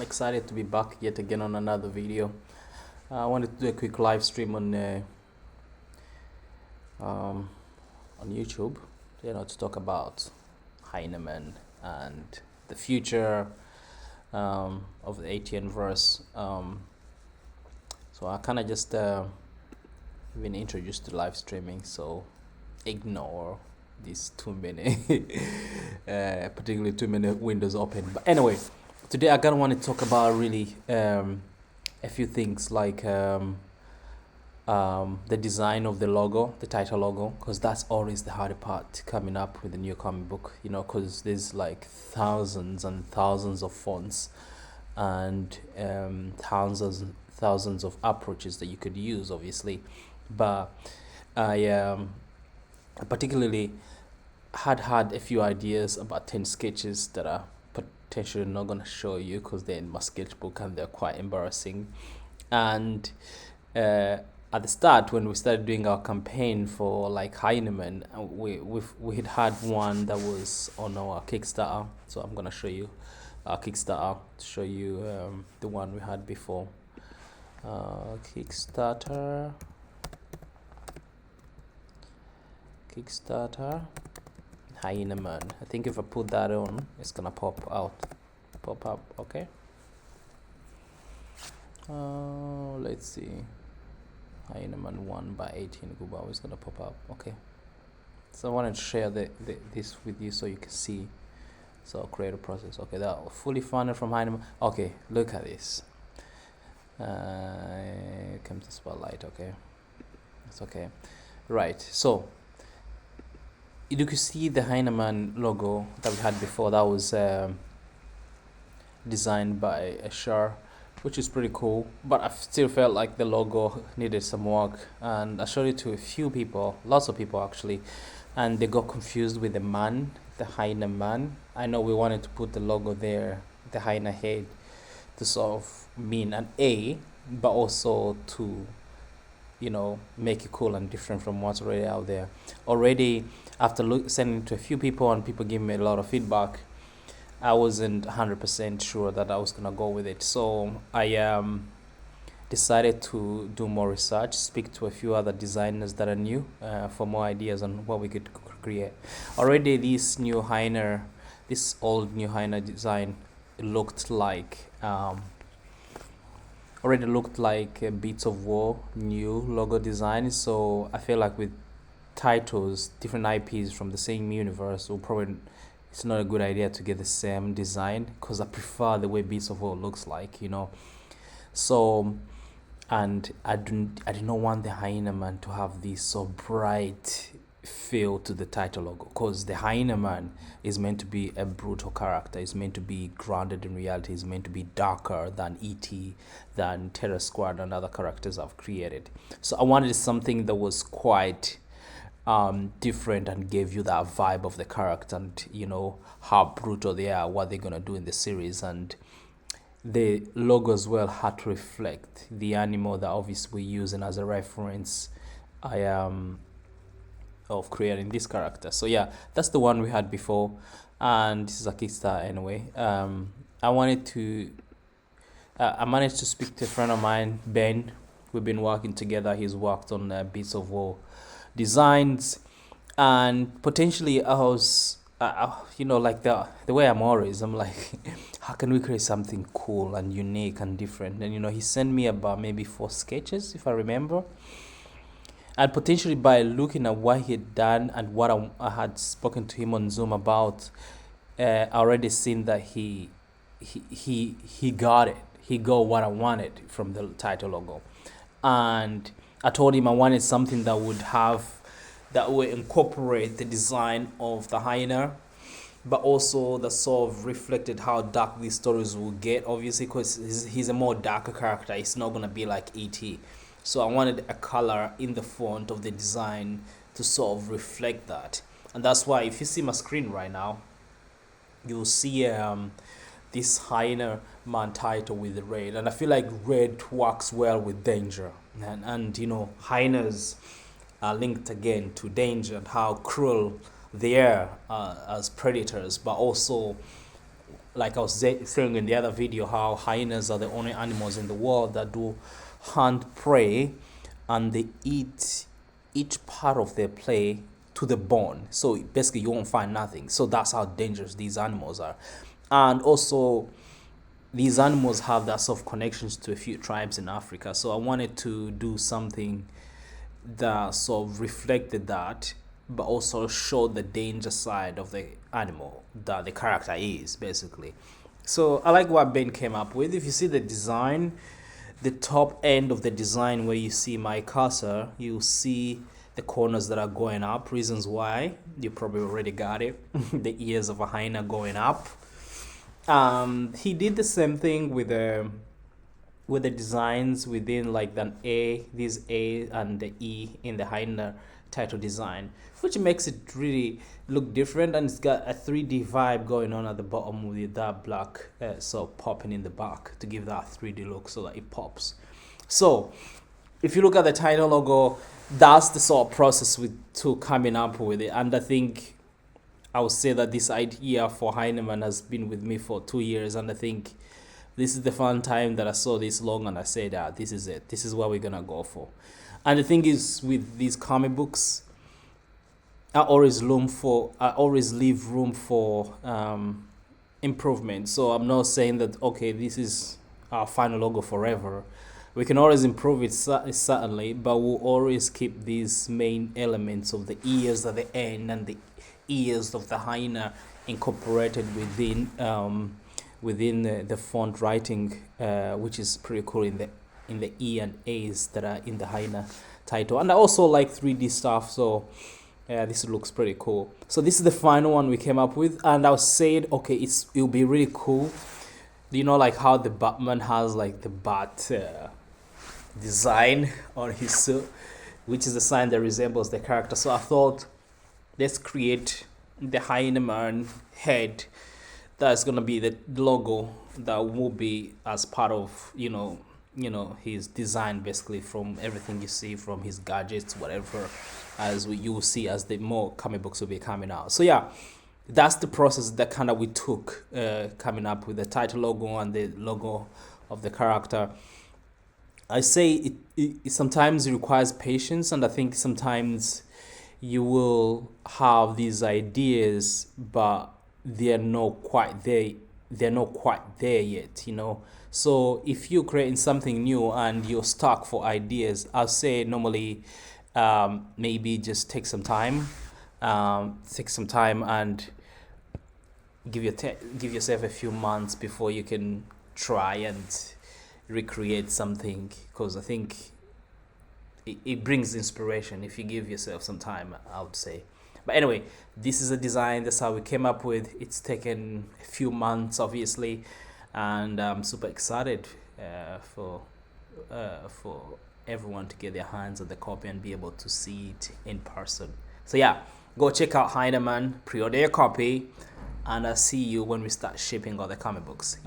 I'm excited to be back yet again on another video. I wanted to do a quick live stream um, on YouTube, to talk about Hyena Man and the future of the Etianverse. So I kind of just been introduced to live streaming, so ignore these too many, particularly too many windows open. But anyway, today I kind of want to talk about really a few things like the design of the logo, the title logo, because that's always the harder part coming up with a new comic book, because there's like thousands and thousands of fonts and thousands of approaches that you could use, obviously. But I particularly had a few ideas about 10 sketches that are potentially not going to show you because they're in my sketchbook and they're quite embarrassing. And at the start, when we started doing our campaign for like Hyena Man, we had one that was on our Kickstarter. So I'm going to show you our Kickstarter to show you the one we had before. Kickstarter, Hyena Man. I think if I put that on, it's gonna pop up. Okay. Let's see. Hyena Man 1 by 18 Google is gonna pop up. Okay. So I wanted to share this with you so you can see. So creative process. Okay, that fully funded from Hyena Man. Okay, look at this. Come to spotlight. Okay, it's okay. Right. So you can see the Hyena Man logo that we had before. That was designed by Ashar, which is pretty cool, but I still felt like the logo needed some work, and I showed it to a few people, lots of people actually, and they got confused with the Hyena Man. I know we wanted to put the logo there, the hyena head, to sort of mean an A, but also to make it cool and different from what's already out there. Already, after sending it to a few people and people giving me a lot of feedback, I wasn't 100% sure that I was gonna go with it. So I decided to do more research, speak to a few other designers that are new for more ideas on what we could create. Already, this old new hyena design looked like a BeatsofWar new logo design. So I feel like with titles, different IPs from the same universe, it's not a good idea to get the same design, because I prefer the way BeatsofWar looks like, So, and I did not want the Hyena Man to have this so bright feel to the title logo, because the Hyena Man is meant to be a brutal character. It's meant to be grounded in reality. It's meant to be darker than E.T., than Terror Squad and other characters I've created. So I wanted something that was quite different and gave you that vibe of the character and how brutal they are, what they're gonna do in the series. And the logo as well had to reflect the animal that obviously we're using as a reference of creating this character. So yeah, that's the one we had before, and this is a Kickstarter anyway. I managed to speak to a friend of mine, Ben. We've been working together. He's worked on BeatsofWar designs, and potentially I was like the way I'm like how can we create something cool and unique and different? And he sent me about maybe 4 sketches, if I remember. And potentially by looking at what he had done and what I had spoken to him on Zoom about, I already seen that he got it. He got what I wanted from the title logo. And I told him I wanted something that would incorporate the design of the hyena, but also that sort of reflected how dark these stories will get, obviously, because he's a more darker character. It's not going to be like E.T. So I wanted a color in the font of the design to sort of reflect that. And that's why if you see my screen right now, you'll see this Hyena Man title with the red. And I feel like red works well with danger. And hyenas are linked again to danger and how cruel they are as predators, but also like I was saying in the other video, how hyenas are the only animals in the world that do hunt prey, and they eat each part of their prey to the bone. So basically, you won't find nothing. So that's how dangerous these animals are. And also, these animals have that sort of connections to a few tribes in Africa. So I wanted to do something that sort of reflected that, but also showed the danger side of the animal that the character is, basically. So I like what Ben came up with. If you see the design, the top end of the design where you see my cursor, you see the corners that are going up. Reasons why, you probably already got it. The ears of a hyena going up. He did the same thing with the designs within, like the A, this A and the E in the hyena title design, which makes it really look different, and it's got a 3D vibe going on at the bottom with that black sort of popping in the back to give that 3D look so that it pops. So if you look at the title logo, that's the sort of process to coming up with it. And I think I would say that this idea for Hyena Man has been with me for 2 years, and I think this is the fun time that I saw this logo and I said, this is it. This is what we're gonna go for. And the thing is, with these comic books, I always leave room for improvement. So I'm not saying that, okay, this is our final logo forever. We can always improve it, certainly, but we'll always keep these main elements of the ears at the end and the ears of the hyena incorporated within the font writing, which is pretty cool in the E and A's that are in the hyena title. And I also like 3D stuff, so this looks pretty cool. So this is the final one we came up with, and I was saying, okay, it'll be really cool. You know, like how the Batman has like the bat design on his suit, which is the sign that resembles the character. So I thought, let's create the Hyena Man head. That's gonna be the logo that will be as part of his design, basically, from everything you see, from his gadgets, whatever, as you will see as the more comic books will be coming out. So yeah, that's the process that kind of we took coming up with the title logo and the logo of the character. I say it sometimes requires patience, and I think sometimes you will have these ideas, but they're not quite there yet, So if you're creating something new and you're stuck for ideas, I'll say normally maybe just take some time and give yourself a few months before you can try and recreate something, because I think it brings inspiration if you give yourself some time, I would say. But anyway, this is a design. That's how we came up with. It's taken a few months, obviously, and I'm super excited for everyone to get their hands on the copy and be able to see it in person. So yeah, go check out Hyena Man, pre-order your copy, and I'll see you when we start shipping all the comic books.